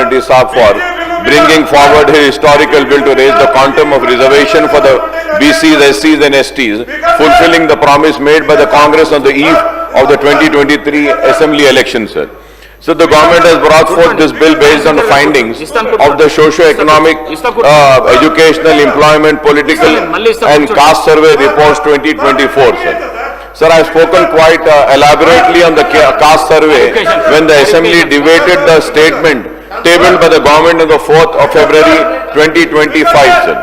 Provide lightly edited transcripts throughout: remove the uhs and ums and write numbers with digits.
Banarti Saab for bringing forward his historical bill to raise the quantum of reservation for the BCs, SCs and STs, fulfilling the promise made by the Congress on the eve of the 2023 Assembly elections, sir. So the government has brought forth this bill based on the findings of the socio-economic, educational, employment, political and caste survey reports 2024, sir. Sir, I have spoken quite elaborately on the caste survey when the Assembly debated the statement tabled by the government on the 4th of February 2025, sir.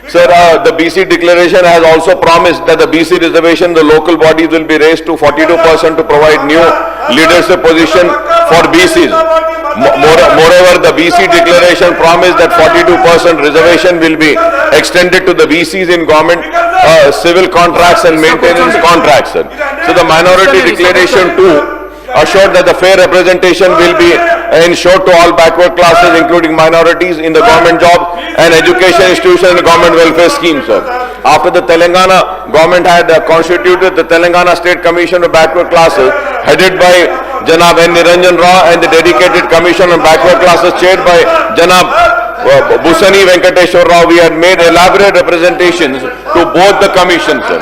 Sir, the BC declaration has also promised that the BC reservation, the local bodies will be raised to 42% to provide new leadership position for BCs. Moreover, the BC declaration promised that 42% reservation will be extended to the BCs in government civil contracts and maintenance contracts, sir. So the minority declaration too assured that the fair representation will be ensured to all backward classes, including minorities, in the government job and education institution and government welfare schemes, sir. After the Telangana government had constituted the Telangana State Commission of Backward Classes, headed by Janab N. Niranjan Rao, and the dedicated Commission on Backward Classes chaired by Janab Busani Venkateshwar Rao, we had made elaborate representations to both the commissions, sir.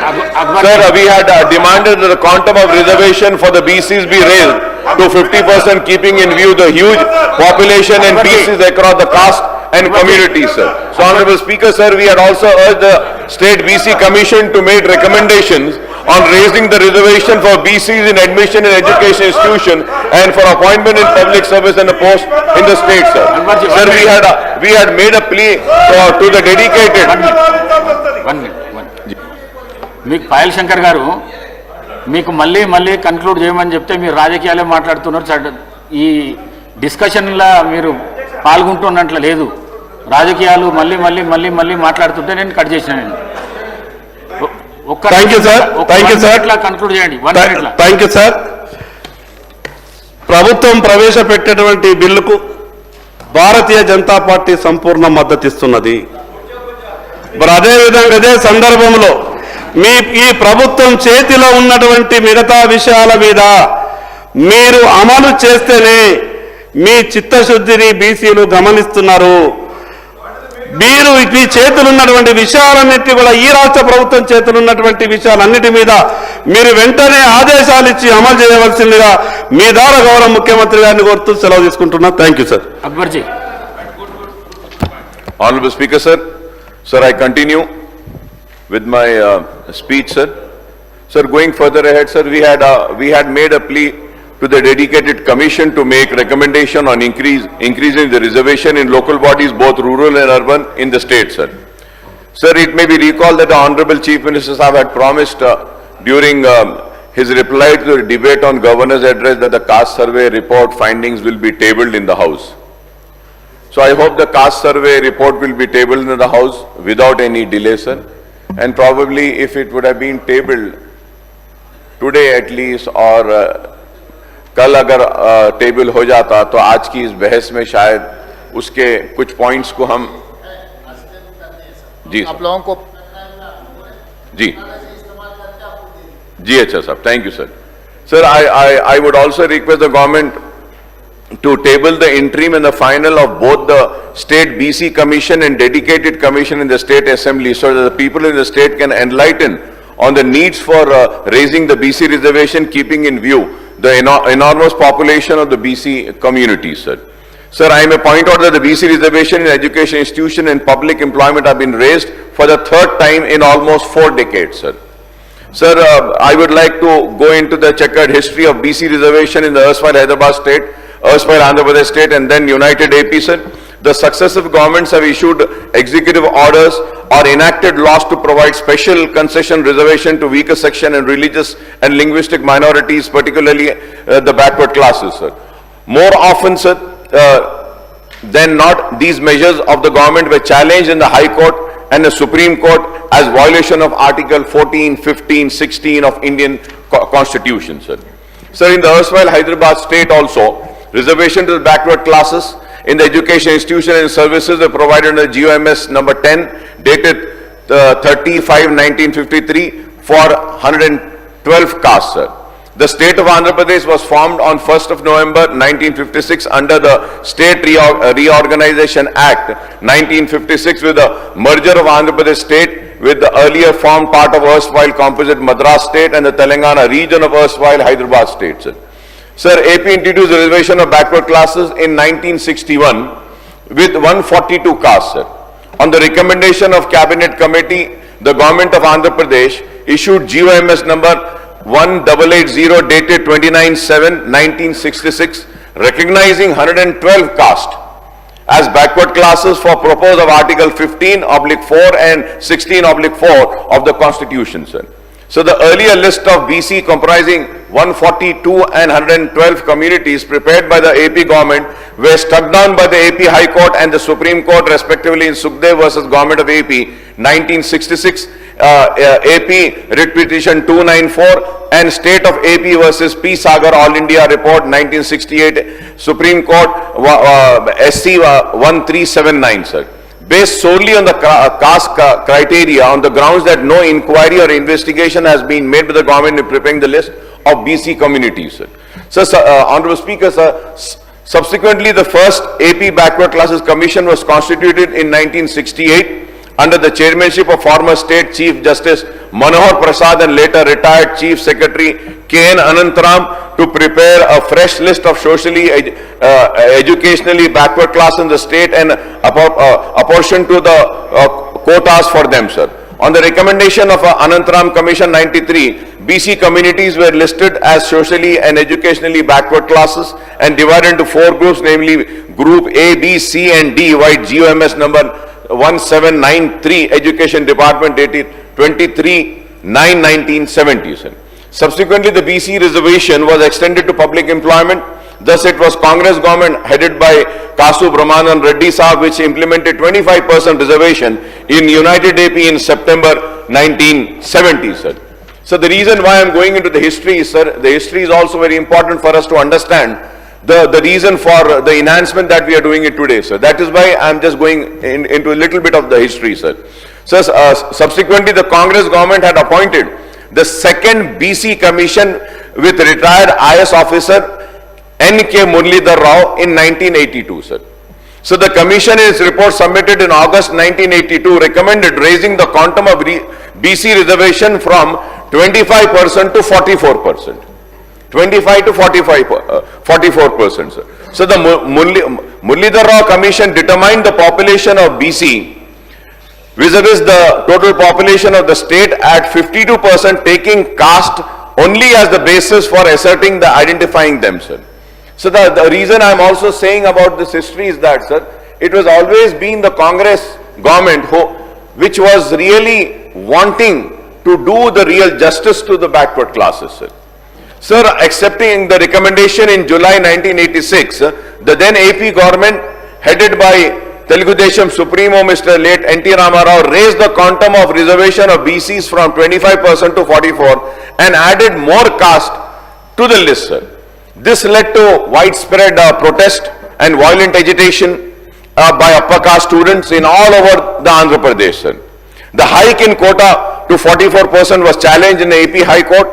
Sir, we had demanded that the quantum of reservation for the BCs be raised to 50%, keeping in view the huge population and BCs across the caste and communities, sir. So, Honorable Speaker, sir, we had also urged the State BC Commission to make recommendations on raising the reservation for BCs in admission in education institution and for appointment in public service and a post in the state, sir. Sir, we had made a plea to the dedicated. మీకు పాయల్ శంకర్ గారు మీకు మళ్ళీ conclude చేయమని చెప్తే మీరు రాజకీయాలే మాట్లాడుతున్నారు. ఈ డిస్కషన్లో మీరు పాల్గొంటున్నట్లు లేదు. రాజకీయాలు మళ్ళీ మాట్లాడుతుంటే నేను కట్ చేసిన. కన్క్లూడ్ చేయండి. Thank you sir. ప్రభుత్వం ప్రవేశపెట్టేటువంటి బిల్లుకు భారతీయ జనతా పార్టీ సంపూర్ణ మద్దతు ఇస్తున్నది. మరి అదేవిధంగా అదే సందర్భంలో ఈ ప్రభుత్వం చేతిలో ఉన్నటువంటి మిగతా విషయాల మీద మీరు అమలు చేస్తేనే మీ చిత్తశుద్ధిని బీసీలు గమనిస్తున్నారు. మీరు మీ చేతులు ఉన్నటువంటి విషయాలన్నిటి కూడా ఈ రాష్ట్ర ప్రభుత్వం చేతులు ఉన్నటువంటి విషయాలన్నిటి మీద మీరు వెంటనే ఆదేశాలు ఇచ్చి అమలు చేయవలసిందిగా మీ ద్వారా గౌరవ ముఖ్యమంత్రి గారిని కోరుతూ సెలవు తీసుకుంటున్నా. Thank you sir. Akbarji. Honorable Speaker, sir. Sir, I continue with my speech, sir. Sir, going further ahead, sir, we had made a plea to the dedicated commission to make recommendation on increasing the reservation in local bodies, both rural and urban, in the state, sir. Sir, it may be recalled that the Honorable Chief Minister Sahab had promised during his reply to the debate on Governor's address that the caste survey report findings will be tabled in the House. So I hope the caste survey report will be tabled in the House without any delay, sir. And probably if it would have been tabled today at least or कल अगर table हो जाता तो आज की इस बहस में शायद उसके कुछ पॉइंट्स को हम जी आप लोगों को जी अच्छा साहब, thank you sir. Sir, I would also request the government to table the interim and the final of both the state BC commission and dedicated commission in the state assembly so that the people in the state can enlighten on the needs for raising the BC reservation, keeping in view the enormous population of the BC community, sir. Sir, I may point out that the BC reservation in education institution and public employment have been raised for the third time in almost 4 decades, sir. Sir, I would like to go into the checkered history of BC reservation in the erstwhile Hyderabad state, erstwhile Andhra Pradesh state and then United AP, sir. The successive governments have issued executive orders or enacted laws to provide special concession reservation to weaker section and religious and linguistic minorities, particularly the backward classes, sir. More often, sir, than not, these measures of the government were challenged in the High Court and the Supreme Court as violation of Article 14, 15, 16 of Indian Constitution, sir. Sir, in the erstwhile Hyderabad state also, reservation to the backward classes in the education institution and services were provided under GOMS number 10 dated 30/5/1953 for 112 castes, sir. The state of Andhra Pradesh was formed on 1st of November 1956 under the State Reorganization Act 1956 with the merger of Andhra Pradesh state with the earlier formed part of erstwhile composite Madras state and the Telangana region of erstwhile Hyderabad state. Sir, AP introduced the reservation of backward classes in 1961 with 142 castes. Sir. On the recommendation of Cabinet Committee, the Government of Andhra Pradesh issued GOMS number 1880 dated 29/7/1966 recognizing 112 castes as backward classes for purpose of Article 15/4 and 16/4 of the Constitution. Sir. So the earlier list of BC comprising 142 and 112 communities prepared by the AP government were struck down by the AP High Court and the Supreme Court respectively in Sukhdev versus Government of AP 1966, AP Writ Petition 294 and State of AP versus P. Sagar All India Report 1968, Supreme Court SC 1379, sir. Based solely on the caste criteria on the grounds that no inquiry or investigation has been made by the government in preparing the list of BC communities. So, Honorable Speaker, sir, subsequently the first AP Backward Classes Commission was constituted in 1968 under the chairmanship of former State Chief Justice Manohar Prasad and later retired Chief Secretary K.N. Anantram to prepare a fresh list of socially, educationally backward class in the state and apportion to the quotas for them, sir. On the recommendation of Anantram Commission 93, BC communities were listed as socially and educationally backward classes and divided into 4 groups, namely Group A, B, C and D, by GOMS number 1793, Education Department dated 23/9/1970. Sir. Subsequently, the BC reservation was extended to public employment. Thus, it was Congress government headed by Kasu Brahmanan Reddy Sahab which implemented 25% reservation in United AP in September 1970. Sir. So, the reason why I am going into the history, sir, the history is also very important for us to understand the reason for the enhancement that we are doing it today, sir. That is why I am just going into a little bit of the history, sir. So, subsequently, the Congress government had appointed the second BC commission with retired IS officer N.K. Muralidhar Rao in 1982, sir. So, the commission in its report submitted in August 1982 recommended raising the quantum of BC reservation from 25% to 44%. 25 to 44%, sir. So, the Muralidhar Rao Commission determined the population of BC vis-a-vis the total population of the state at 52%, taking caste only as the basis for asserting the identifying them, sir. So, the reason I am also saying about this history is that, sir, it was always been the Congress government which was really wanting to do the real justice to the backward classes, sir. Sir, accepting the recommendation in July 1986, the then AP government headed by Telugu Desam Supremo Mr. late N.T. Ramarao raised the quantum of reservation of BCs from 25% to 44% and added more caste to the list, sir. This led to widespread protest and violent agitation by upper caste students in all over the Andhra Pradesh, sir. The hike in quota to 44% was challenged in the AP High Court.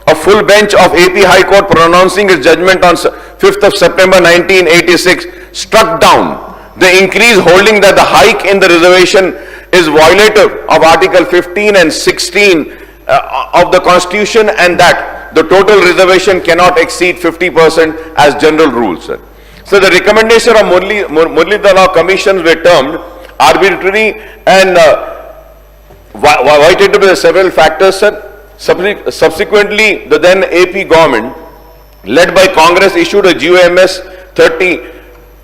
A full bench of AP High Court pronouncing its judgment on 5th of September 1986 struck down the increase, holding that the hike in the reservation is violative of Article 15 and 16 of the Constitution and that the total reservation cannot exceed 50% as general rules, sir. So, the recommendation of Muralidhar Rao commissions were termed arbitrary and violated by several factors, sir. Subsequently, the then AP government, led by Congress, issued a GOMS 30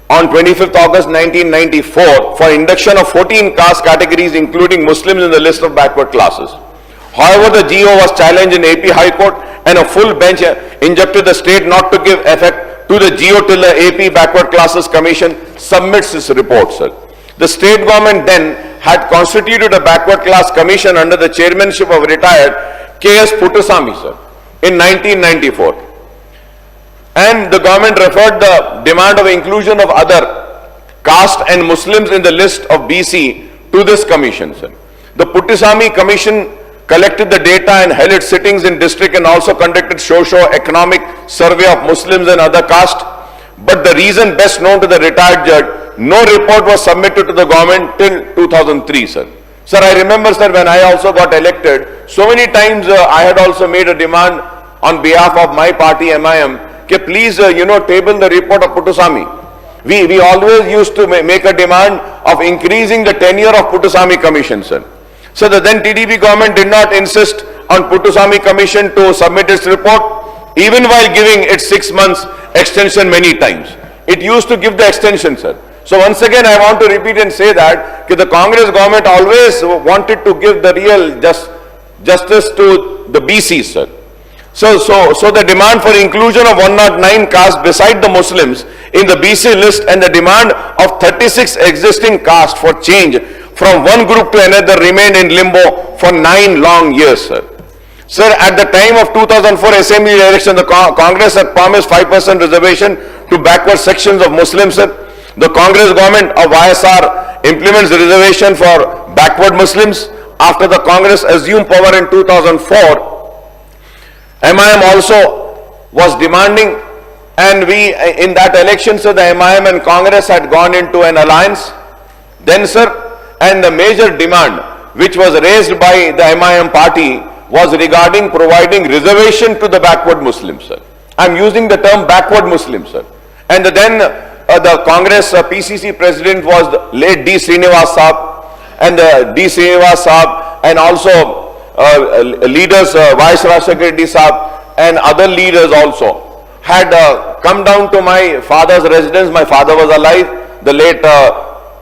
on 25th August 1994 for induction of 14 caste categories including Muslims in the list of backward classes. However, the GO was challenged in AP High Court and a full bench injuncted the state not to give effect to the GO till the AP Backward Classes Commission submits its report, sir. The state government then had constituted a backward class commission under the chairmanship of retired K.S. Puttasamy, sir, in 1994. And the government referred the demand of inclusion of other caste and Muslims in the list of BC to this commission, sir. The Puttasamy Commission collected the data and held its sittings in district and also conducted socio-economic survey of Muslims and other caste. But the reason best known to the retired judge, no report was submitted to the government till 2003, sir. Sir, I remember, sir, when I also got elected, so many times I had also made a demand on behalf of my party, MIM, that please, table the report of Puttaswamy. We always used to make a demand of increasing the tenure of Puttaswamy Commission, sir. So the then TDP government did not insist on Puttaswamy Commission to submit its report, even while giving it 6 months extension many times. It used to give the extension, sir. So once again, I want to repeat and say that the Congress government always wanted to give the real justice to the BCs, sir. So the demand for inclusion of 109 castes beside the Muslims in the BC list and the demand of 36 existing castes for change from one group to another remained in limbo for 9 long years, sir. Sir, at the time of 2004 Assembly election, the Congress had promised 5% reservation to backward sections of Muslims, sir. The Congress government of YSR implements the reservation for backward Muslims. After the Congress assumed power in 2004, MIM also was demanding, and we, in that election, sir, the MIM and Congress had gone into an alliance. Then, sir, and the major demand which was raised by the MIM party was regarding providing reservation to the backward Muslims, sir. I'm using the term backward Muslims, sir. And then the Congress PCC president was the late D. Srinivas Saab, and and also leaders, Vice Rashtrakuta Reddy Saab and other leaders also had come down to my father's residence. My father was alive, the late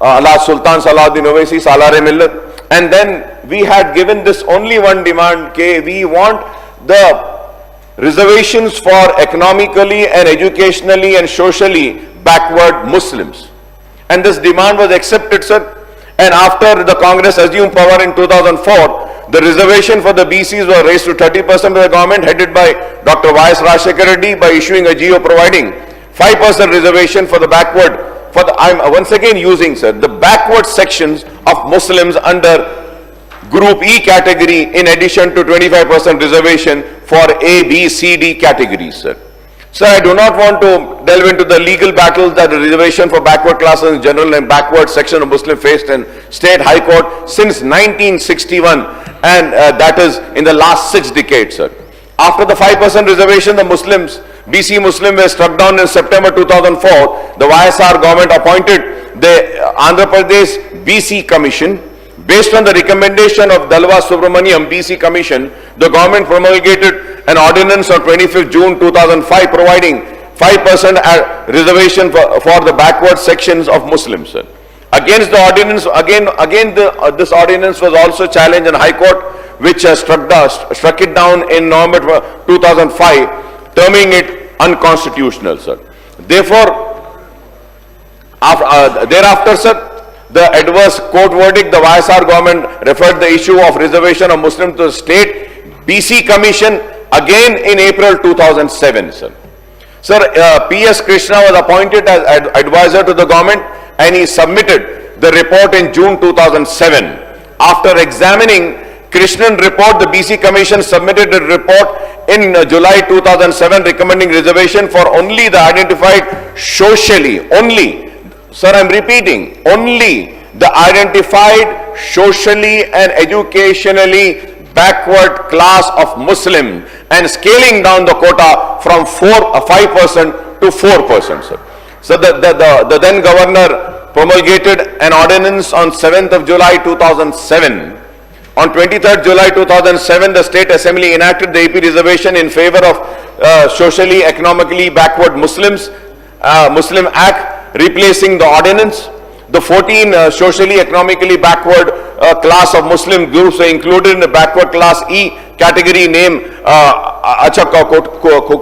Allah Sultan Salahuddin Owaisi, Salare Millat. And then we had given this only one demand, we want the reservations for economically and educationally and socially backward Muslims. And this demand was accepted, sir. And after the Congress assumed power in 2004, the reservation for the BCs was raised to 30% of the government, headed by Dr. Y.S. Rashtrakuta Reddy, by issuing a GO providing 5% reservation for the backward, I'm once again using, sir, the backward sections of Muslims under Group E category, in addition to 25% reservation for A, B, C, D categories, sir. Sir, I do not want to delve into the legal battles that the reservation for backward classes in general and backward section of Muslim faced in State High Court since 1961, and that is in the last 6 decades, sir. After the 5% reservation, the Muslims, BC Muslim were struck down in September 2004. The YSR government appointed the Andhra Pradesh BC Commission. Based on the recommendation of Dalwa Subramaniam BC Commission, the government promulgated an ordinance on 25th June 2005 providing 5% reservation for the backward sections of Muslims, sir. Against the ordinance, this ordinance was also challenged in High Court, which struck it down in November 2005, terming it unconstitutional, sir. Therefore, thereafter, sir, the adverse court verdict, the YSR government referred the issue of reservation of Muslims to the State BC Commission again in April 2007, sir. Sir, P.S. Krishna was appointed as advisor to the government, and he submitted the report in June 2007. After examining Krishnan report, the BC Commission submitted a report in July 2007 recommending reservation for only the identified socially, only, sir, I'm repeating, only the identified socially and educationally backward class of Muslim, and scaling down the quota from 5% to 4%, sir. So the then governor promulgated an ordinance on 7th of July 2007. On 23rd July 2007, the State Assembly enacted the AP reservation in favor of socially economically backward Muslims, Muslim Act, replacing the ordinance. The 14 socially economically backward class of Muslim groups were included in the backward class E category named Achakka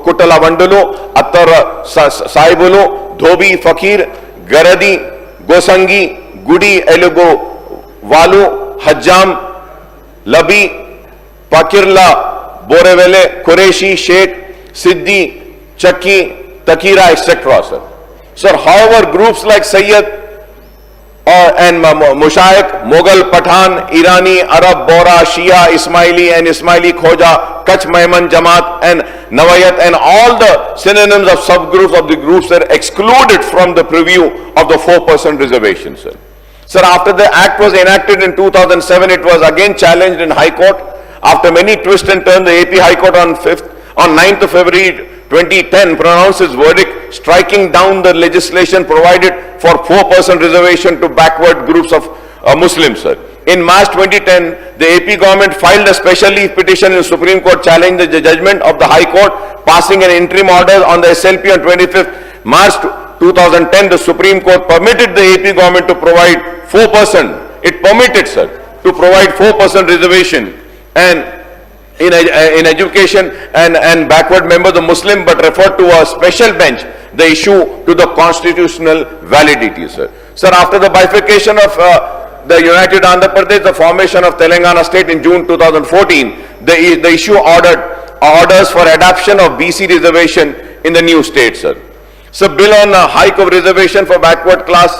Kuttala Vandulu, Attar Saibulu, Dhobi Fakir, Garadi, Gosangi, Gudi Elugu, Walu, Hajjam, Labi, Pakirla, Borevele, Qureshi, Sheikh, Siddhi, Chakki, Takira, etc., sir. Sir, however, groups like Sayyid and Mushaik, Mughal, Pathan, Irani, Arab, Bora, Shia, Ismaili and Ismaili Khoja, Kach, Mehman, Jamaat and Nawayat, and all the synonyms of subgroups of the groups are excluded from the preview of the 4% reservation, sir. Sir, after the act was enacted in 2007, it was again challenged in High Court. After many twists and turns, the AP High Court on 9th of February 2010 pronounced its verdict, striking down the legislation provided for 4% reservation to backward groups of Muslims, sir. In March 2010, the AP government filed a special leave petition in Supreme Court challenging the judgment of the High Court, passing an interim order on the SLP on 25th March 2010. The Supreme Court permitted the AP government to provide 4%. It permitted, sir, to provide 4% reservation and in education and backward members of Muslim, but referred to a special bench the issue to the constitutional validity, sir. Sir, after the bifurcation of the United Andhra Pradesh, the formation of Telangana state in June 2014, the issue orders for adoption of BC reservation in the new state, sir. So, bill on hike of reservation for backward class,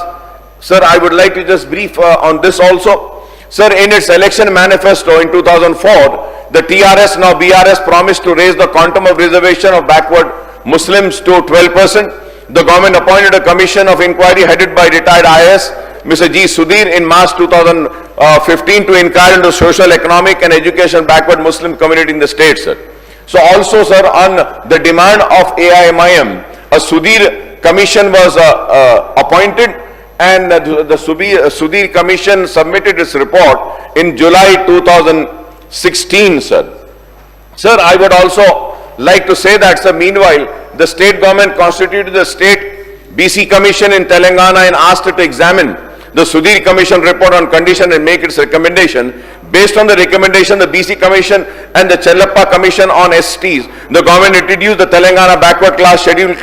sir, I would like to just brief on this also. Sir, in its election manifesto in 2004, the TRS, now BRS, promised to raise the quantum of reservation of backward Muslims to 12%. The government appointed a commission of inquiry headed by retired IAS, Mr. G. Sudhir, in March 2015 to inquire into social, economic and education backward Muslim community in the state, sir. So also, sir, on the demand of AIMIM, a Sudhir commission was appointed, and the Sudhir commission submitted its report in July 2016, sir. Sir, I would also like to say that, sir, meanwhile, the state government constituted the state BC commission in Telangana and asked it to examine the Sudhir commission report on condition and make its recommendation. Based on the recommendation, the BC commission and the Chellappa commission on STs, the government introduced the Telangana backward class, scheduled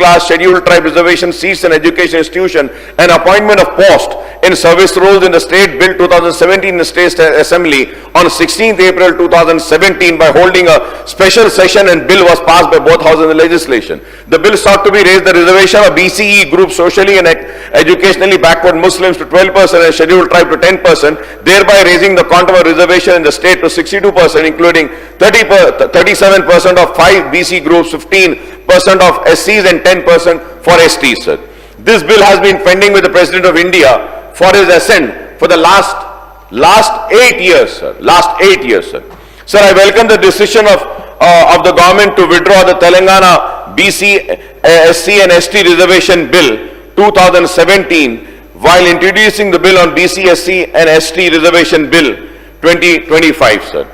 tribe reservation seats in education institution and appointment of post in service roles in the state bill 2017 in the state assembly on 16th April 2017 by holding a special session, and bill was passed by both houses of the legislation. The bill sought to be raised the reservation of BCE groups socially and educationally backward Muslims to 12% and scheduled tribe to 10%, thereby raising the quantum of reservation in the state to 62%, including 37% of 5 BC groups, 15% of SCs and 10% for STs, sir. This bill has been pending with the President of India for his assent for the last 8 years, sir. Sir. Sir, I welcome the decision of the government to withdraw the Telangana BC, SC and ST reservation bill 2017 while introducing the bill on BC, SC and ST reservation bill 2025, sir.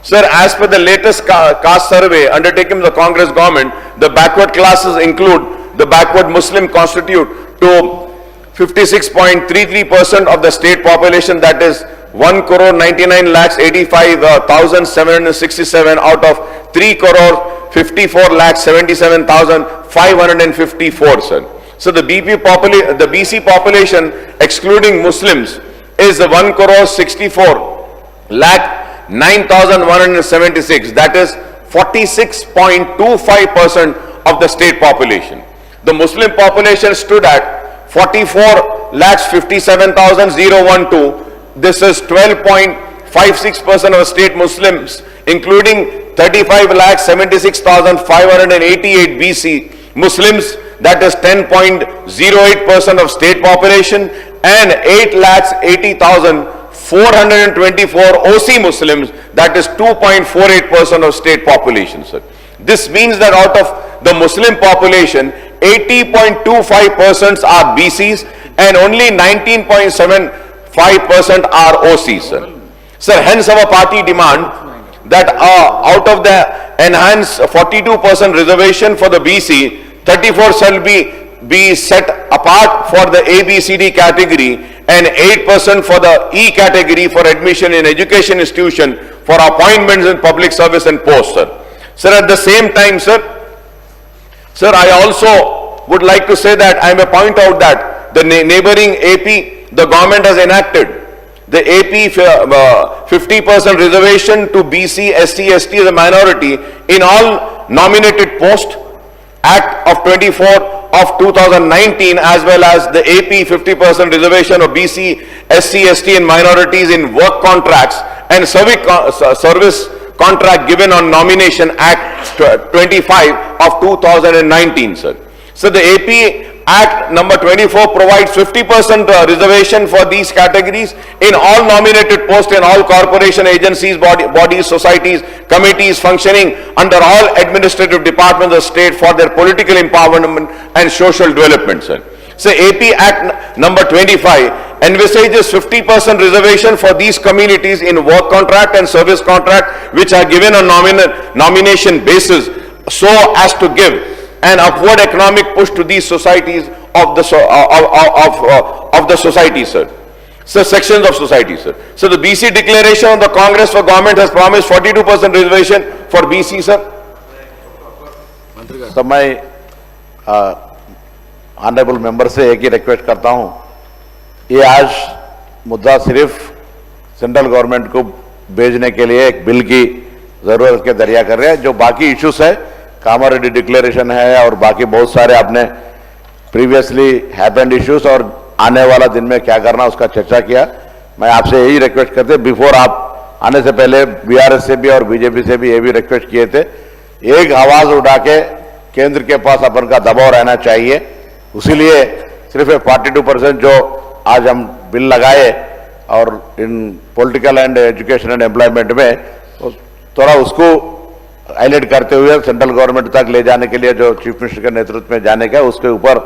Sir, as per the latest caste survey undertaken by the Congress government, the backward classes include the backward Muslim constitute to 56.33% of the state population, that is 1,99,85,767 out of 3,54,77,554, sir. So the BC population excluding Muslims is 1,64,09,176, that is 46.25% of the state population. The Muslim population stood at 44,57,012. This is 12.56% of state Muslims, including 35,76,588 BC Muslims, that is 10.08% of state population, and 8,80,424 OC Muslims, that is 2.48% of state population, sir. This means that out of the Muslim population, 80.25% are BCs and only 19.75% are OCs, sir. Sir, hence our party demand that out of the enhanced 42% reservation for the BC, 34 shall be set apart for the ABCD category and 8% for the E category for admission in education institution for appointments in public service and post, sir. Sir, at the same time, sir, I also would like to say that I may point out that the neighboring AP, the government has enacted the AP 50% reservation to BC, SC, ST as a minority in all nominated post. Act of 24 of 2019, as well as the AP 50% reservation of BC, SC, ST and minorities in work contracts and service contract given on Nomination Act 25 of 2019, sir. So the AP Act number 24 provides 50% reservation for these categories in all nominated posts in all corporation agencies, bodies, societies, committees functioning under all administrative departments of state for their political empowerment and social development, sir. So AP Act number 25 envisages 50% reservation for these communities in work contract and service contract which are given on nomination basis, so as to give an upward economic push to these societies of the society, sir. So sections of society, sir. So the BC declaration of the Congress for Government has promised 42% reservation for BC, sir. तो मैं honourable member से एक ही request करता हूं, ये आज मुद्दा सिर्फ सेंट्रल गवर्नमेंट को भेजने के लिए एक बिल की जरूरत के दरिया कर रहे हैं। जो बाकी इश्यूज है, कमोडिटी डिक्लेरेशन है और बाकी बहुत सारे आपने प्रीवियसली हैपेंड इश्यूज और आने वाला दिन में क्या करना उसका चर्चा किया। मैं आपसे यही रिक्वेस्ट करते, बिफोर आप आने से पहले बीआरएस से भी और बीजेपी से भी ये भी रिक्वेस्ट किए थे, एक आवाज उठा के केंद्र के पास अपन का दबाव रहना चाहिए। उसीलिए सिर्फ 42% जो आज हम बिल लगाए और इन political and education and employment में थोड़ा उसको हाईलाइट करते हुए सेंट्रल गवर्नमेंट तक ले जाने के लिए जो चीफ मिनिस्टर के नेतृत्व में जाने का, उसके ऊपर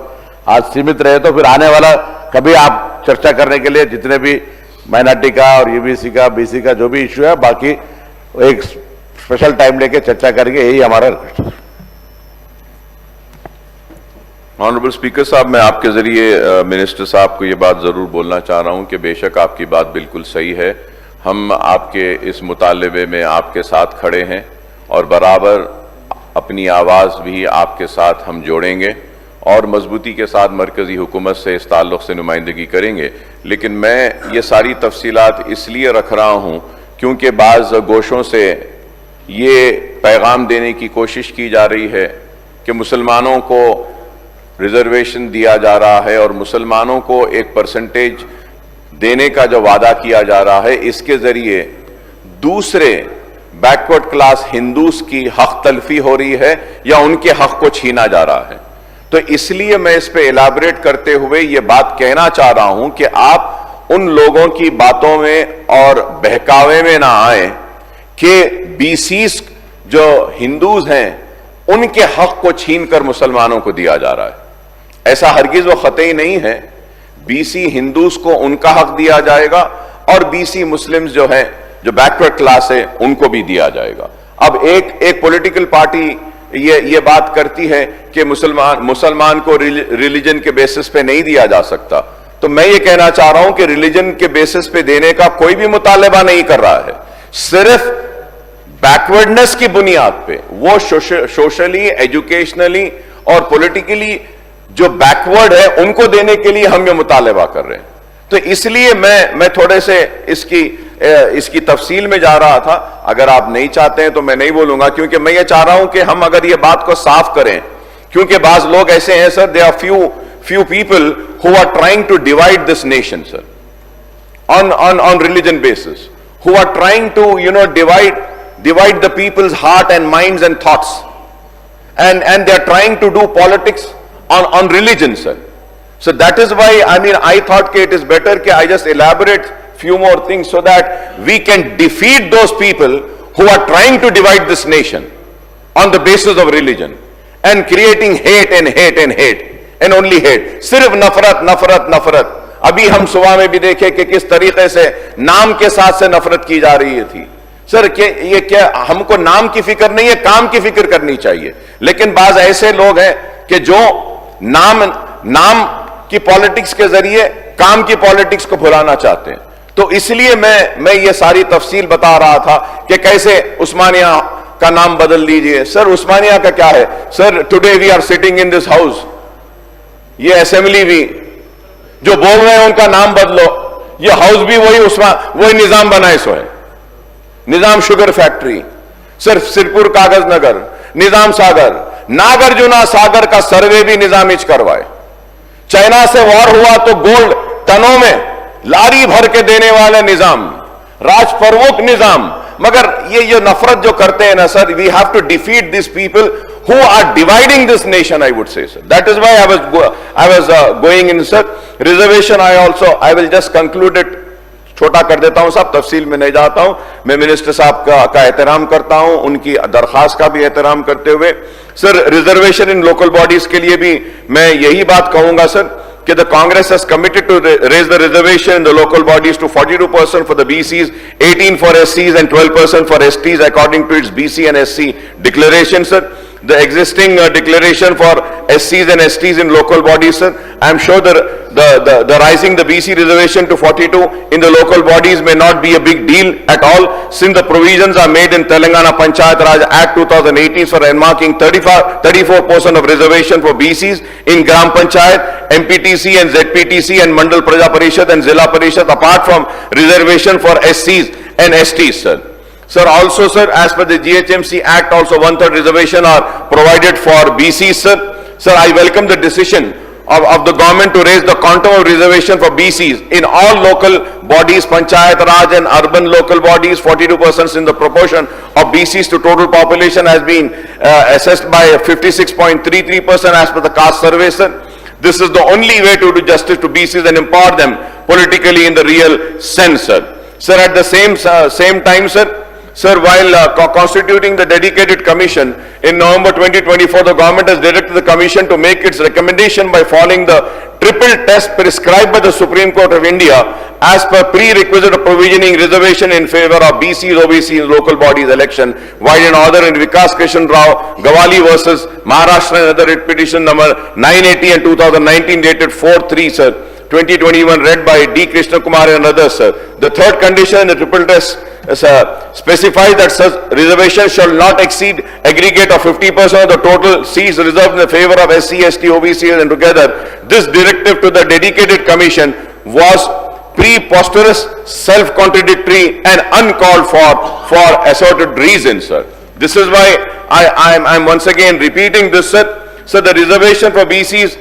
आज सीमित रहे तो फिर आने वाला कभी आप चर्चा करने के लिए जितने भी माइनॉरिटी का और यूबीसी का, बीसी का जो भी इश्यू है, बाकी एक स्पेशल टाइम लेके चर्चा करेंगे, यही हमारा रिक्वेस्ट है। ऑनरेबल स्पीकर साहब, मैं आपके जरिए मिनिस्टर साहब को ये बात जरूर बोलना चाह रहा हूं कि बेशक आपकी बात बिल्कुल सही है, हम आपके इस मुतालबे में आपके साथ खड़े हैं और बराबर अपनी आवाज़ भी आपके साथ हम जोड़ेंगे और मजबूती के साथ मरकज़ी हुकूमत से इस ताल्लुक़ से नुमाइंदगी करेंगे। लेकिन मैं ये सारी तफसीलात इसलिए रख रहा हूँ क्योंकि बाज़ गोशों से ये पैगाम देने की कोशिश की जा रही है कि मुसलमानों को रिजर्वेशन दिया जा रहा है और मुसलमानों को एक परसेंटेज देने का जो वादा किया जा रहा है, इसके ज़रिए दूसरे बैकवर्ड क्लास हिंदूज की हक तलफी हो रही है या उनके हक को छीना जा रहा है। तो इसलिए मैं इस पे इलाबरेट करते हुए ये बात कहना चाह रहा हूं कि आप उन लोगों की बातों में और बहकावे में ना आए कि बीसीस जो हिंदूज हैं उनके हक को छीनकर मुसलमानों को दिया जा रहा है। ऐसा हरगिज व ख़तई नहीं है। बीसी हिंदूज को उनका हक दिया जाएगा और बीसी मुस्लिम्स जो है, जो बैकवर्ड क्लास है, उनको भी दिया जाएगा। अब एक पॉलिटिकल पार्टी ये बात करती है कि मुसलमान को रिलीजन के बेसिस पे नहीं दिया जा सकता, तो मैं ये कहना चाह रहा हूं कि रिलीजन के बेसिस पे देने का कोई भी मुतालबा नहीं कर रहा है। सिर्फ बैकवर्डनेस की बुनियाद पे वो सोशली, एजुकेशनली और पॉलिटिकली जो बैकवर्ड है उनको देने के लिए हम ये मुतालबा कर रहे हैं। तो इसलिए मैं थोड़े से इसकी तफसील में जा रहा था। अगर आप नहीं चाहते हैं तो मैं नहीं बोलूंगा, क्योंकि मैं ये चाह रहा हूं कि हम अगर ये बात को साफ करें, क्योंकि बाज लोग ऐसे हैं sir, they are few people who are trying to divide this nation, sir, on religion basis, who are trying to divide the people's heart and minds and thoughts, and they are trying to do politics on religion, sir. So that is why I thought that it is better that I just elaborate few more things so that we can defeat those people who are trying to divide this nation on the basis of religion and creating hate and hate and hate and only hate. सिर्फ नफरत नफरत नफरत। अभी हम सुबह में भी देखे कि किस तरीके से नाम के साथ से नफरत की जा रही थी। सर ये क्या, हमको नाम की फिक्र नहीं है, काम की फिक्र करनी चाहिए। लेकिन बाज ऐसे लोग हैं कि जो नाम की पॉलिटिक्स के जरिए काम की पॉलिटिक्स को भुलाना चाहते हैं। तो इसलिए मैं ये सारी तफसील बता रहा था कि कैसे उस्मानिया का नाम बदल दीजिए। सर उस्मानिया का क्या है sir, today we are sitting in this house, ये असेंबली भी जो बोल रहे हैं उनका नाम बदलो, ये हाउस भी वही निजाम बनाए सो है, निजाम शुगर फैक्ट्री, सर सिरपुर कागज नगर, निजाम सागर, नागार्जुना सागर का सर्वे भी निजामिज करवाए। चाइना से वॉर हुआ तो गोल्ड टनों में लारी भर के देने वाले निजाम, राजप्रमुख निजाम। मगर ये नफरत जो करते हैं ना sir, we have to defeat this people who are dividing this nation, I would say, sir. That is why I was going in, sir. Reservation, I will just conclude it. छोटा कर देता हूं साहब, तफसील में नहीं जाता हूं। मैं मिनिस्टर साहब का एहतराम करता हूं, उनकी दरखास्त का भी एहतराम करते हुए सर, रिजर्वेशन इन लोकल बॉडीज के लिए भी मैं यही बात कहूंगा सर कि the Congress has committed to raise the reservation in the local bodies to 42% for the BCs, 18% for SCs and 12% for STs according to its BC and SC declaration, sir. The existing declaration for SCs and STs in local bodies, sir. I am sure the rising the BC reservation to 42 in the local bodies may not be a big deal at all, since the provisions are made in Telangana Panchayat Raj Act 2018 for earmarking 34% of reservation for BCs in Gram Panchayat, MPTC and ZPTC and Mandal Praja Parishad and Zilla Parishad, apart from reservation for SCs and STs, sir. Sir, also, sir, as per the GHMC Act, also 1/3 reservation are provided for BCs, sir. Sir, I welcome the decision of the government to raise the quantum of reservation for BCs in all local bodies, Panchayat Raj and urban local bodies. 42% in the proportion of BCs to total population has been assessed by 56.33% as per the caste survey, sir. This is the only way to do justice to BCs and empower them politically in the real sense, sir. Sir, at the same time, sir, while constituting the dedicated commission in November 2024, the government has directed the commission to make its recommendation by following the triple test prescribed by the Supreme Court of India as per prerequisite of provisioning reservation in favor of BCs, OBCs in local bodies election, while in order in Vikas Krishan Rao Gawali versus Maharashtra and other writ petition number 980 and 2019 dated 4/3, sir, 2021, read by D. Krishna Kumar and others, sir. The third condition in the triple test specifies that such reservation shall not exceed aggregate of 50% of the total seats reserved in the favor of SC, ST, OBC and together. This directive to the dedicated commission was preposterous, self-contradictory and uncalled for asserted reasons, sir. This is why I'm once again repeating this, sir. So the reservation for BCs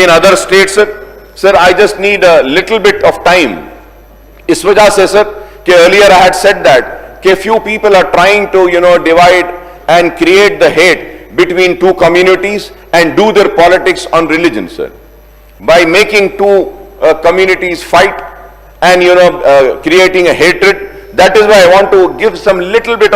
in other states, sir. Sir, I just need a little bit of time. इस वजह से sir कि earlier I had said that कि few people are trying to divide and create the hate between two communities and do their politics on religion, sir, by making two communities fight and creating a hatred. That is why I want to give some little bit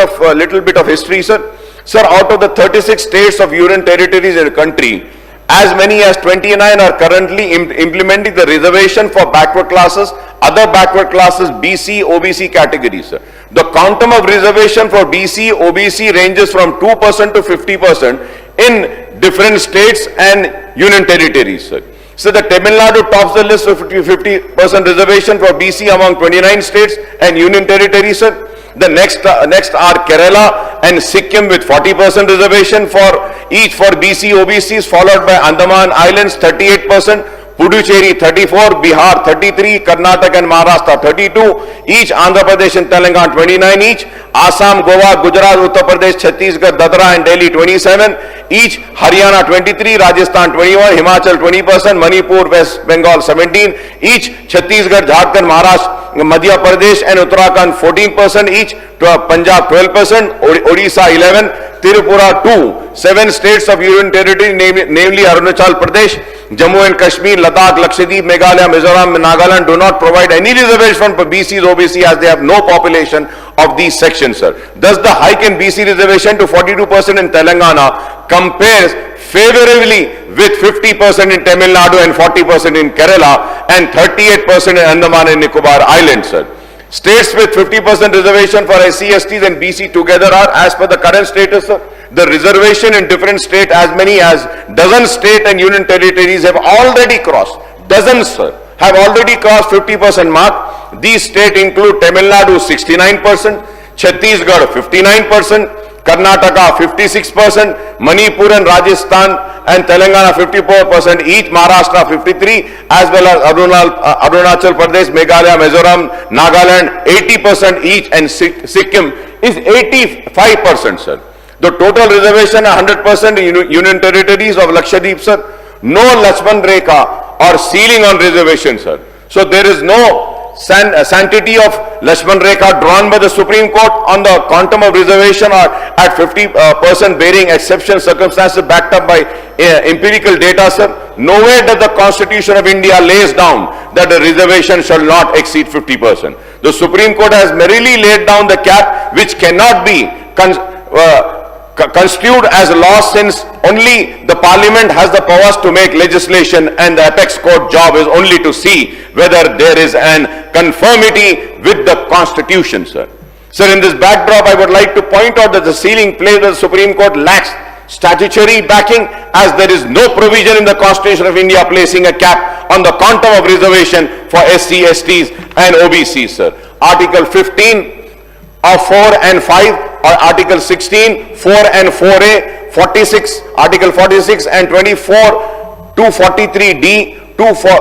of history, sir. Sir, out of the 36 states of union territories in the country, as many as 29 are currently implementing the reservation for backward classes, other backward classes, BC, OBC categories, sir. The quantum of reservation for BC, OBC ranges from 2% to 50% in different states and union territories, sir. So the Tamil Nadu tops the list with 50% reservation for BC among 29 states and union territories, sir. The next are Kerala and Sikkim with 40% reservation for each for BC, OBCs, followed by Andaman Islands 38%, Puducherry 34%, Bihar 33%, Karnataka and Maharashtra 32%, each Andhra Pradesh and Telangana 29% each, Assam, Goa, Gujarat, Uttar Pradesh, Chhattisgarh, Dadra and Delhi 27%, each Haryana 23%, Rajasthan 21%, Himachal 20%, Manipur, West Bengal 17%, each Chhattisgarh, Jharkhand, Maharashtra, Madhya Pradesh and Uttarakhand 14% each, Punjab 12%, Odisha 11%, Tripura 2%, 7 states of union territory, namely Arunachal Pradesh, Jammu and Kashmir, Ladakh, Lakshadweep, Meghalaya, Mizoram and Nagaland do not provide any reservation for BCs, OBC as they have no population of these sections, sir. Thus the hike in BC reservation to 42% in Telangana compares favorably with 50% in Tamil Nadu and 40% in Kerala and 38% in Andaman and Nicobar Islands, sir. States with 50% reservation for SC, STs and BC together are, as per the current status, sir, the reservation in different states, as many as dozen state and union territories have already crossed, dozens, sir, have already crossed 50% mark. These states include Tamil Nadu 69%, Chhattisgarh 59%, Karnataka 56%, Manipur and Rajasthan and Telangana 54% each, Maharashtra 53%, as well as Arunachal Pradesh, Meghalaya, Mizoram, Nagaland 80% each, and Sikkim is 85%, sir. The total reservation 100% Union Territories of Lakshadweep, sir. No Lakshman Rekha or ceiling on reservation, sir. So there is no sanctity of Lakshman Rekha drawn by the Supreme Court on the quantum of reservation or at 50% bearing exception circumstances backed up by empirical data, sir. Nowhere does the Constitution of India lays down that the reservation shall not exceed 50%. The Supreme Court has merely laid down the cap which cannot be construed as law, since only the parliament has the powers to make legislation and the apex court job is only to see whether there is an conformity with the constitution, sir. Sir, in this backdrop, I would like to point out that the ceiling placed by the Supreme Court lacks statutory backing, as there is no provision in the Constitution of India placing a cap on the quantum of reservation for SC, STs and OBCs, sir. Article 15 of 4 and 5 or Article 16, 4 and 4A, 46, Article 46 and 24, 243D, 24,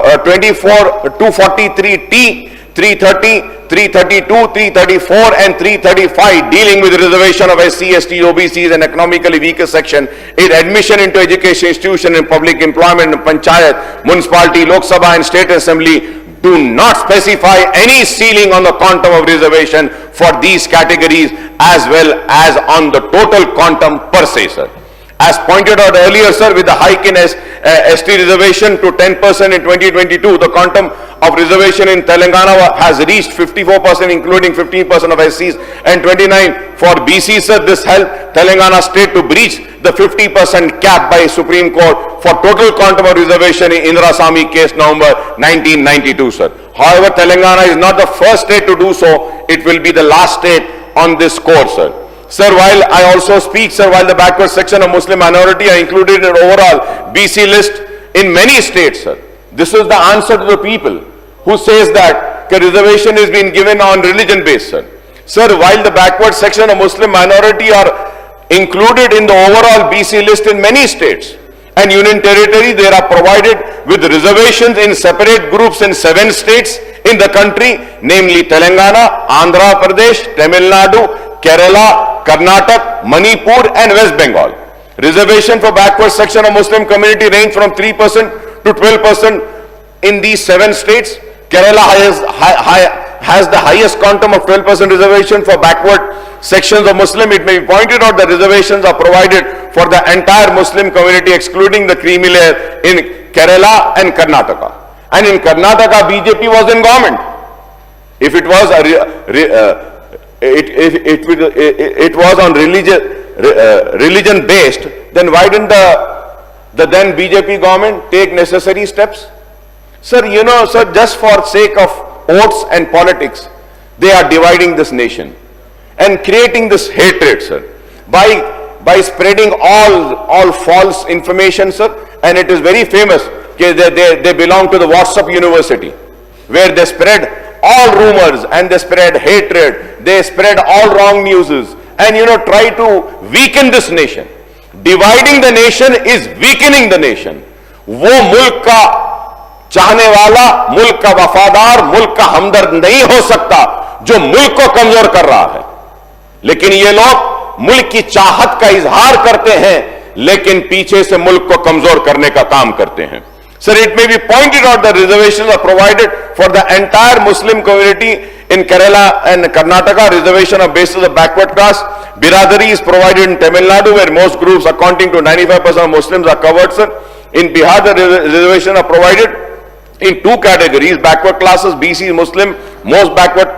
243T, 330, 332, 334 and 335 dealing with reservation of SC, ST, OBCs and economically weaker section in admission into education institution and public employment, panchayat, municipality, Lok Sabha and state assembly do not specify any ceiling on the quantum of reservation for these categories as well as on the total quantum per se, sir. As pointed out earlier, sir, with the hike in ST reservation to 10% in 2022, the quantum of reservation in Telangana has reached 54%, including 15% of SCs and 29% for BCs, sir. This helped Telangana state to breach the 50% cap by Supreme Court for total quantum of reservation in Indrasamy case November 1992, sir. However, Telangana is not the first state to do so. It will be the last state on this score, sir. Sir, while I also speak, sir, while the backward section of Muslim minority are included in overall BC list in many states, sir. This is the answer to the people who says that reservation is being given on religion based, sir. Sir, while the backward section of Muslim minority are included in the overall BC list in many states and Union Territory, they are provided with reservations in separate groups in 7 states in the country, namely Telangana, Andhra Pradesh, Tamil Nadu, Kerala, Karnataka, Manipur and West Bengal. Reservation for backward section of Muslim community range from 3% to 12% in these 7 states. Kerala has the highest quantum of 12% reservation for backward sections of Muslim. It may be pointed out that reservations are provided for the entire Muslim community excluding the creamy layer in Kerala and Karnataka. And in Karnataka, BJP was in government. If it was it was on religion based, then why didn't the then BJP government take necessary steps? Sir, you know, sir, just for sake of votes and politics, they are dividing this nation and creating this hatred, sir, by spreading all false information, sir. And it is very famous. They belong to the WhatsApp university, where they spread all rumors and they spread hatred, they spread all wrong newses and try to weaken this nation. Dividing the nation is weakening the nation. वो मुल्क का चाहने वाला, मुल्क का वफादार, मुल्क का हमदर्द नहीं हो सकता जो मुल्क को कमजोर कर रहा है। लेकिन ये लोग मुल्क की चाहत का इजहार करते हैं, लेकिन पीछे से मुल्क को कमजोर करने का काम करते हैं। Sir, it may be pointed out that reservations are provided for the entire Muslim community in Kerala and Karnataka. Reservation of basis of backward caste. Biradari is provided in Tamil Nadu, where most groups accounting to 95% of Muslims are covered, sir. In Bihar, the reservation are provided in 2 categories: backward classes, BC, Muslim, most backward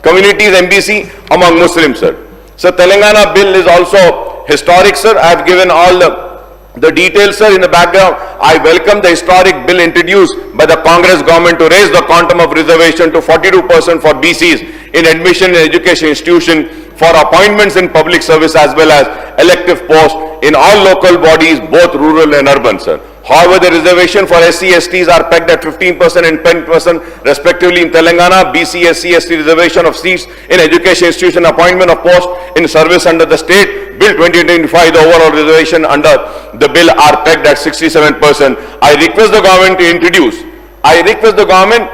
communities, MBC, among Muslims, sir. So, Telangana bill is also historic, sir. I have given all the details, sir, in the background. I welcome the historic bill introduced by the Congress government to raise the quantum of reservation to 42% for BCs in admission in education institution, for appointments in public service as well as elective posts in all local bodies, both rural and urban, sir. However, the reservation for SC, STs are pegged at 15% and 10% respectively in Telangana. BC, SC, ST reservation of seats in education institution, appointment of posts in service under the state bill 2025, the overall reservation under the bill are pegged at 67%. I request the government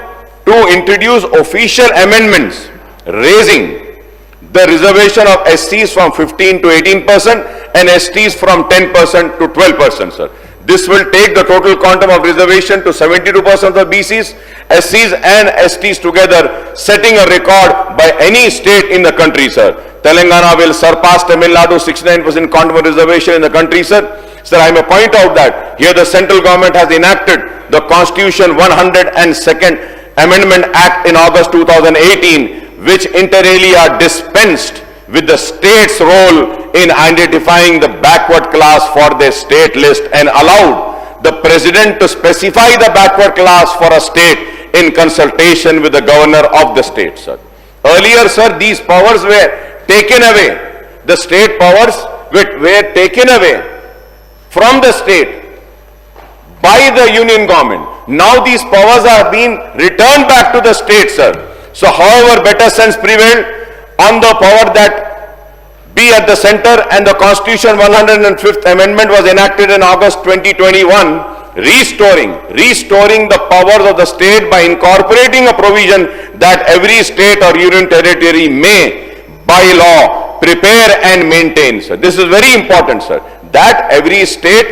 to introduce official amendments raising the reservation of SCs from 15 to 18% and STs from 10% to 12%, sir. This will take the total quantum of reservation to 72% of BCs, SCs and STs together, setting a record by any state in the country, sir. Telangana will surpass Tamil Nadu 69% quantum of reservation in the country, sir. Sir, I may point out that here the central government has enacted the Constitution 102nd Amendment Act in August 2018, which inter alia dispensed with the state's role in identifying the backward class for their state list and allowed the president to specify the backward class for a state in consultation with the governor of the state, sir. Earlier, sir, these powers were taken away. The state powers were taken away from the state by the union government. Now these powers are being returned back to the state, sir. So however better sense prevailed on the power that be at the center, and the Constitution 105th Amendment was enacted in August 2021, restoring the powers of the state by incorporating a provision that every state or union territory may, by law, prepare and maintain, sir. This is very important, sir, that every state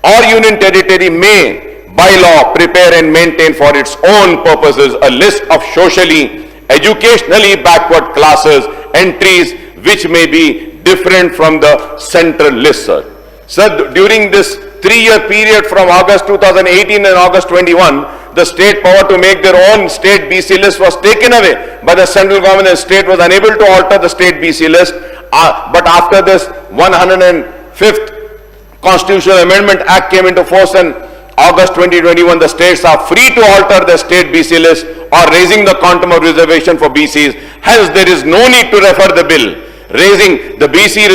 or union territory may, by law, prepare and maintain for its own purposes a list of socially, educationally backward classes, entries which may be different from the central list, sir. Sir, during this 3-year period from August 2018 and August 21, the state power to make their own state BC list was taken away by the central government, and state was unable to alter the state BC list. But after this 105th Constitutional Amendment Act came into force in August 2021, the states are free to alter the state BC list or raising the quantum of reservation for BCs. Hence, there is no need to refer the bill raising the BC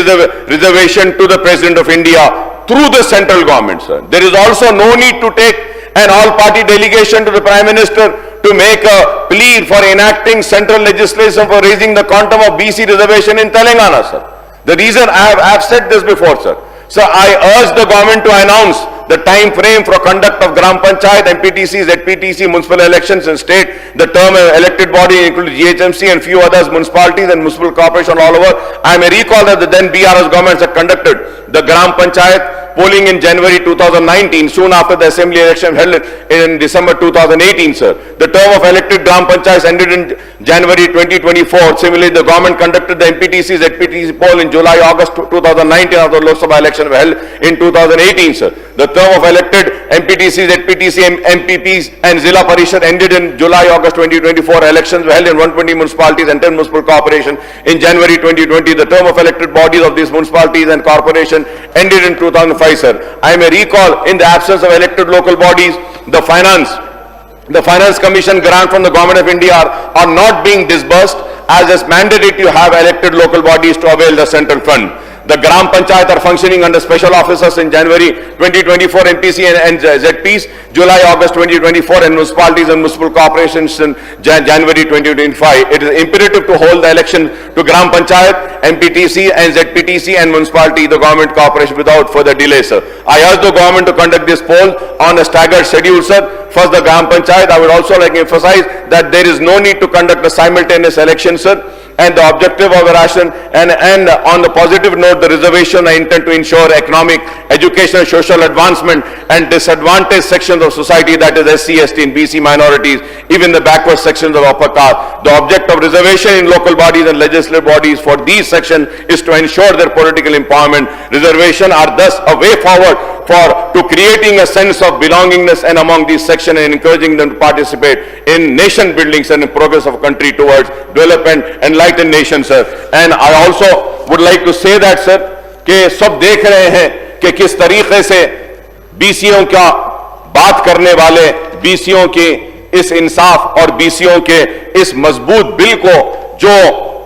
reservation to the President of India through the central government, sir. There is also no need to take an all-party delegation to the Prime Minister to make a plea for enacting central legislation for raising the quantum of BC reservation in Telangana, sir. The reason I have said this before, sir. So I urge the government to announce the time frame for conduct of Gram Panchayat, MPTC, ZPTC, municipal elections in state, the term of elected body including GHMC and few others, municipalities and municipal corporation all over. I may recall that the then BRS governments had conducted the Gram Panchayat polling in January 2019, soon after the assembly election held in December 2018, sir. The term of elected Gram Panchayats ended in January 2024. Similarly, the government conducted the MPTC, ZPTC poll in July, August 2019 after the Lok Sabha election held in 2018, sir. The term of elected MPTC, ZPTC, MPPs and Zilla Parishad ended in July, August 2024. Elections were held in 120 municipalities and 10 municipal corporations in January 2020. The term of elected bodies of these municipalities and corporations ended in 2005, sir. I may recall, in the absence of elected local bodies, the Finance Commission grant from the Government of India are not being disbursed, as is mandated to have elected local bodies to avail the central fund. The Gram Panchayat are functioning under special officers in January 2024, MPC and ZPs, July, August 2024, and municipalities and municipal corporations in January 2025. It is imperative to hold the election to Gram Panchayat, MPTC and ZPTC and municipality, the government corporation, without further delay, sir. I urge the government to conduct this poll on a staggered schedule, sir. First, the Gram Panchayat. I would also like to emphasize that there is no need to conduct a simultaneous election, sir. And the objective of a ration, and on the positive note, the reservation I intend to ensure economic, educational, social advancement and disadvantaged sections of society, that is SC, ST and BC minorities, even the backward sections of upper caste. The object of reservation in local bodies and legislative bodies for these sections is to ensure their political empowerment. Reservation are thus a way forward to creating a sense of belongingness and among these sections and encouraging them to participate in nation buildings and in progress of country towards development, enlightened nation, sir. And I also would like to say that, sir, कि सब देख रहे हैं कि किस तरीके से BCO का बात करने वाले बीसीओ के इस इंसाफ और बीसीओ के इस मजबूत बिल को जो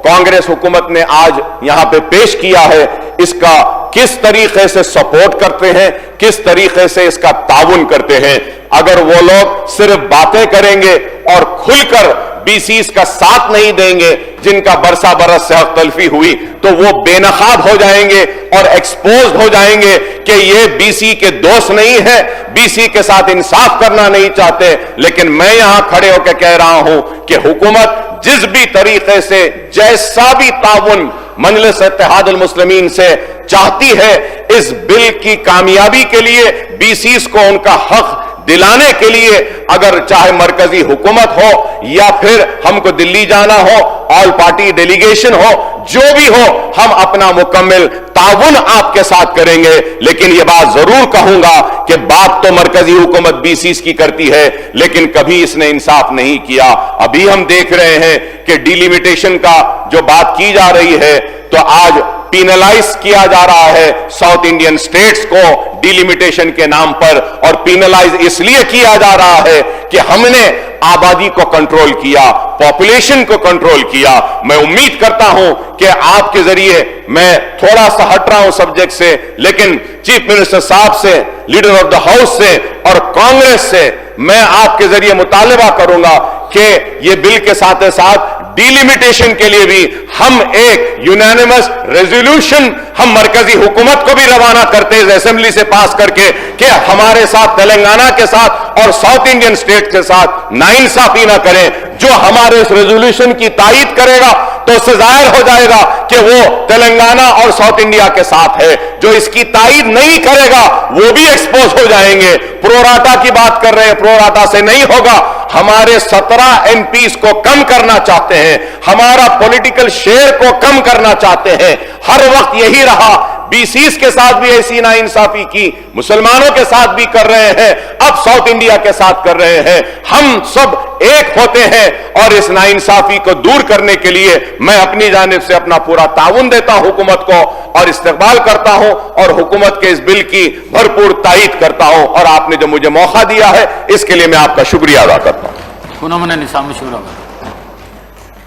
कांग्रेस हुकूमत ने आज यहां पे पेश किया है, इसका किस तरीके से सपोर्ट करते हैं, किस तरीके से इसका ताउन करते हैं। अगर वो लोग सिर्फ बातें करेंगे और खुलकर बीसीस का साथ नहीं देंगे, जिनका बरसा बरस से हक तलफी हुई, तो वो बेनकाब हो जाएंगे और एक्सपोज हो जाएंगे कि ये बीसी के दोस्त नहीं है, बीसी के साथ इंसाफ करना नहीं चाहते। लेकिन मैं यहां खड़े होकर कह रहा हूं कि हुकूमत जिस भी तरीके से जैसा भी ताउन मजलिस इत्तेहादुल मुस्लिमीन से चाहती है इस बिल की कामयाबी के लिए, बीसीस को उनका हक दिलाने के लिए, अगर चाहे मरकजी हुकूमत हो या फिर हमको दिल्ली जाना हो, ऑल पार्टी डेलीगेशन हो, जो भी हो, हम अपना मुकम्मल ताउन आपके साथ करेंगे। लेकिन यह बात जरूर कहूंगा कि बात तो मरकजी हुकूमत बीसीस की करती है, लेकिन कभी इसने इंसाफ नहीं किया। अभी हम देख रहे हैं कि डिलिमिटेशन का जो बात की जा रही है, तो आज पीनलाइज किया जा रहा है साउथ इंडियन स्टेट्स को डिलिमिटेशन के नाम पर, और पीनलाइज इसलिए किया जा रहा है कि हमने आबादी को कंट्रोल किया, पॉपुलेशन को कंट्रोल किया। मैं उम्मीद करता हूं कि आपके जरिए, मैं थोड़ा सा हट रहा हूं सब्जेक्ट से, लेकिन चीफ मिनिस्टर साहब से, लीडर ऑफ द हाउस से और कांग्रेस से मैं आपके जरिए मुतालबा करूंगा कि ये बिल के साथ साथ डिलिमिटेशन के लिए भी हम एक यूनानिमस रेजोल्यूशन हम मरकजी हुकूमत को भी रवाना करते हैं असेंबली से पास करके कि हमारे साथ तेलंगाना के साथ और साउथ इंडियन स्टेट के साथ नाइंसाफी ना करें। जो हमारे इस रेजोल्यूशन की तायीद करेगा तो उससे जाहिर हो जाएगा कि वो तेलंगाना और साउथ इंडिया के साथ है। जो इसकी तायीद नहीं करेगा वो भी एक्सपोज हो जाएंगे। प्रोराटा की बात कर रहे हैं, प्रोराटा से नहीं होगा। हमारे 17 एमपीज को कम करना चाहते हैं, हमारा पॉलिटिकल शेयर को कम करना चाहते हैं। हर वक्त यही रहा, बीसीस के साथ भी ऐसी नाइंसाफी की, मुसलमानों के साथ भी कर रहे हैं, अब साउथ इंडिया के साथ कर रहे हैं। हम सब एक होते हैं और इस नाइंसाफी को दूर करने के लिए मैं अपनी जानिब से अपना पूरा ताउन देता हूं हुकूमत को और इस्तकबाल करता हूं और हुकूमत के इस बिल की भरपूर तायीद करता हूं। और आपने जो मुझे मौका दिया है इसके लिए मैं आपका शुक्रिया अदा करता हूं। पुनः निसाम शुक्रिया।